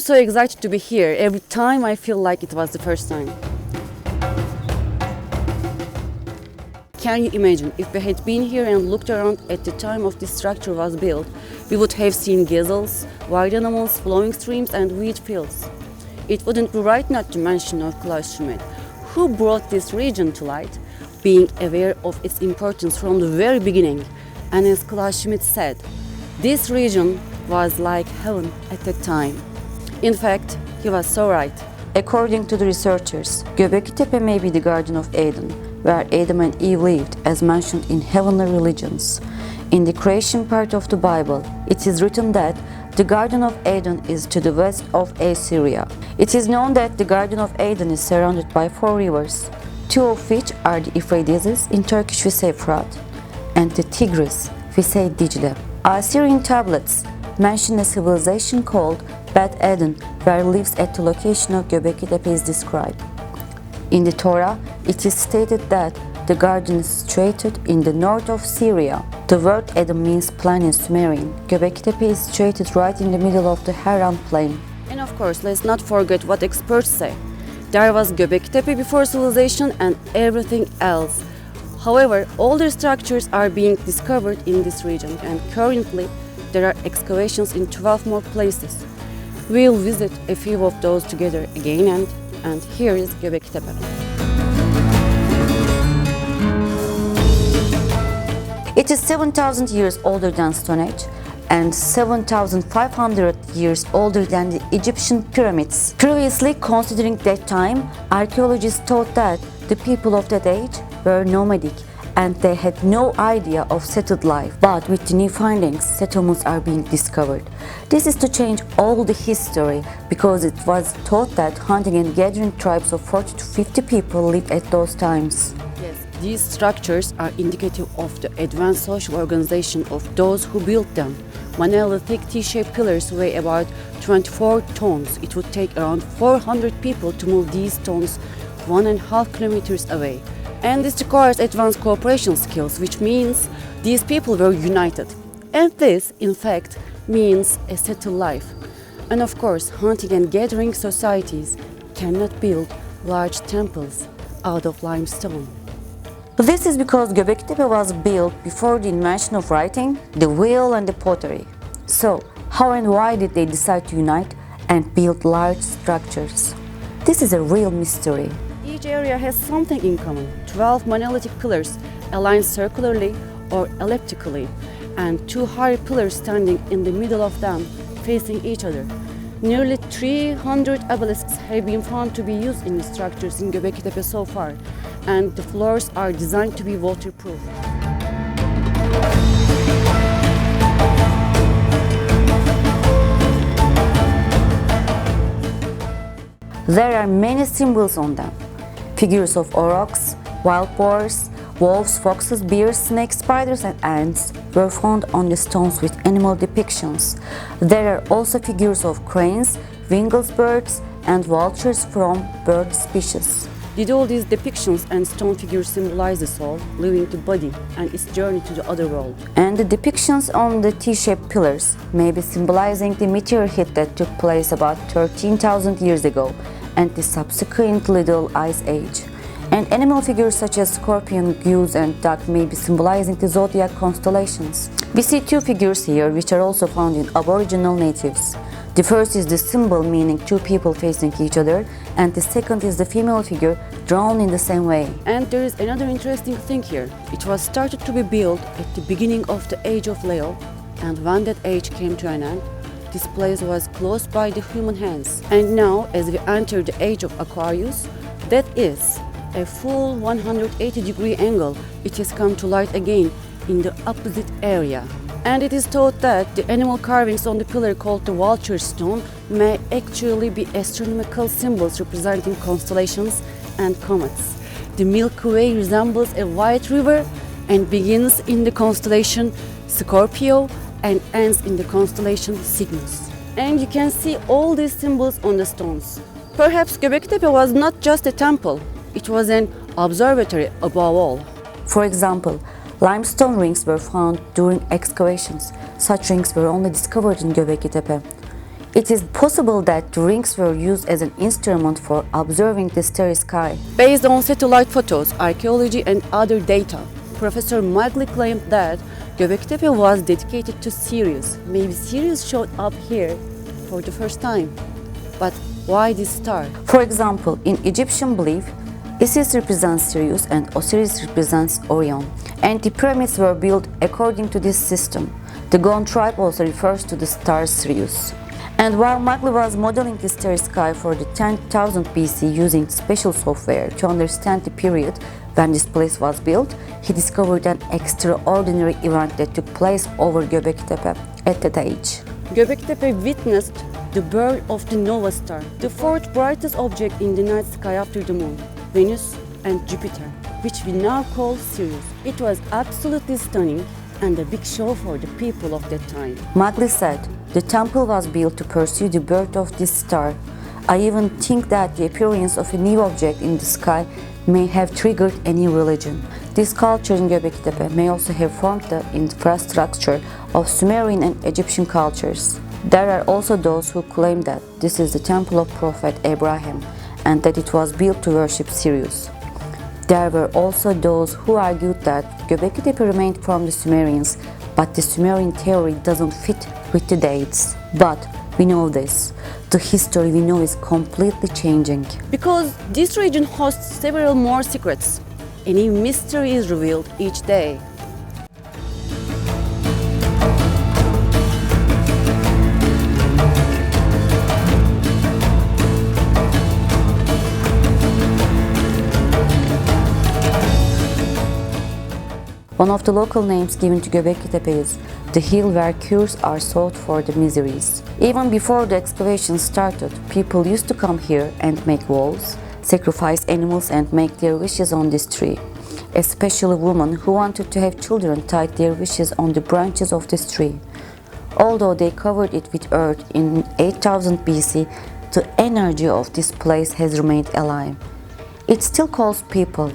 so excited to be here. Every time I feel like it was the first time. Can you imagine if we had been here and looked around at the time of this structure was built, we would have seen gazelles, wild animals, flowing streams and wheat fields. It wouldn't be right not to mention of Klaus Schmidt, who brought this region to light, being aware of its importance from the very beginning. And as Klaus Schmidt said, this region was like heaven at that time. In fact, he was so right. According to the researchers, Göbekli Tepe may be the Garden of Eden, where Adam and Eve lived, as mentioned in heavenly religions. In the creation part of the Bible, it is written that the Garden of Eden is to the west of Assyria. It is known that the Garden of Eden is surrounded by 4 rivers, 2 of which are the Euphrates, in Turkish we say Fırat, and the Tigris, we say Dicle. Assyrian tablets mention a civilization called Beth Eden, where lives at the location of Göbekli Tepe is described. In the Torah, it is stated that the garden is situated in the north of Syria. The word Eden means plain in Sumerian. Göbekli Tepe is situated right in the middle of the Haran plain. And of course, let's not forget what experts say. There was Göbekli Tepe before civilization and everything else. However, older structures are being discovered in this region, and currently there are excavations in 12 more places. We'll visit a few of those together again, and here is Göbekli Tepe. It is 7,000 years older than Stone Age and 7,500 years older than the Egyptian pyramids. Previously, considering that time, archaeologists thought that the people of that age were nomadic and they had no idea of settled life. But with the new findings, settlements are being discovered. This is to change all the history, because it was thought that hunting and gathering tribes of 40 to 50 people lived at those times. Yes, these structures are indicative of the advanced social organization of those who built them. Monolithic T-shaped pillars weigh about 24 tons. It would take around 400 people to move these stones 1.5 kilometers away. And this requires advanced cooperation skills, which means these people were united. And this, in fact, means a settled life. And of course, hunting and gathering societies cannot build large temples out of limestone. This is because Göbekli Tepe was built before the invention of writing, the wheel and the pottery. So, how and why did they decide to unite and build large structures? This is a real mystery. Each area has something in common. 12 monolithic pillars aligned circularly or elliptically, and 2 high pillars standing in the middle of them, facing each other. Nearly 300 obelisks have been found to be used in the structures in Göbekli Tepe so far, and the floors are designed to be waterproof. There are many symbols on them. Figures of aurochs, wild boars, wolves, foxes, bears, snakes, spiders and ants were found on the stones with animal depictions. There are also figures of cranes, winged birds and vultures from bird species. Did all these depictions and stone figures symbolize the soul, leaving the body and its journey to the other world? And the depictions on the T-shaped pillars may be symbolizing the meteor hit that took place about 13,000 years ago and the subsequent Little Ice Age. And animal figures such as scorpion, goose and duck may be symbolizing the zodiac constellations. We see 2 figures here which are also found in Aboriginal natives. The first is the symbol meaning 2 people facing each other, and the second is the female figure drawn in the same way. And there is another interesting thing here. It was started to be built at the beginning of the age of Leo, and when that age came to an end, this place was closed by the human hands. And now, as we enter the age of Aquarius, that is a full 180-degree angle. It has come to light again in the opposite area. And it is thought that the animal carvings on the pillar called the vulture stone may actually be astronomical symbols representing constellations and comets. The Milky Way resembles a white river and begins in the constellation Scorpio and ends in the constellation Cygnus. And you can see all these symbols on the stones. Perhaps Göbekli Tepe was not just a temple, it was an observatory above all. For example, limestone rings were found during excavations. Such rings were only discovered in Göbekli Tepe. It is possible that the rings were used as an instrument for observing the starry sky. Based on satellite photos, archaeology and other data, Professor Magli claimed that Göbekli Tepe was dedicated to Sirius. Maybe Sirius showed up here for the first time. But why this star? For example, in Egyptian belief, Isis represents Sirius and Osiris represents Orion, and the pyramids were built according to this system. The Gon tribe also refers to the star Sirius. And while Magli was modeling the starry sky for the 10,000 BC using special software to understand the period when this place was built, he discovered an extraordinary event that took place over Göbekli Tepe at that age. Göbekli Tepe witnessed the birth of the Nova Star, the fourth brightest object in the night sky after the Moon, Venus and Jupiter, which we now call Sirius. It was absolutely stunning and a big show for the people of that time. Magli said, "The temple was built to pursue the birth of this star. I even think that the appearance of a new object in the sky may have triggered a new religion." This culture in Göbekli Tepe may also have formed the infrastructure of Sumerian and Egyptian cultures. There are also those who claim that this is the temple of Prophet Abraham and that it was built to worship Sirius. There were also those who argued that Göbekli Tepe remained from the Sumerians, but the Sumerian theory doesn't fit with the dates. But we know this. The history we know is completely changing. Because this region hosts several more secrets. A new mystery is revealed each day. One of the local names given to Göbekli Tepe is the hill where cures are sought for the miseries. Even before the excavation started, people used to come here and make vows, sacrifice animals and make their wishes on this tree. Especially women who wanted to have children tied their wishes on the branches of this tree. Although they covered it with earth in 8000 BC, the energy of this place has remained alive. It still calls people.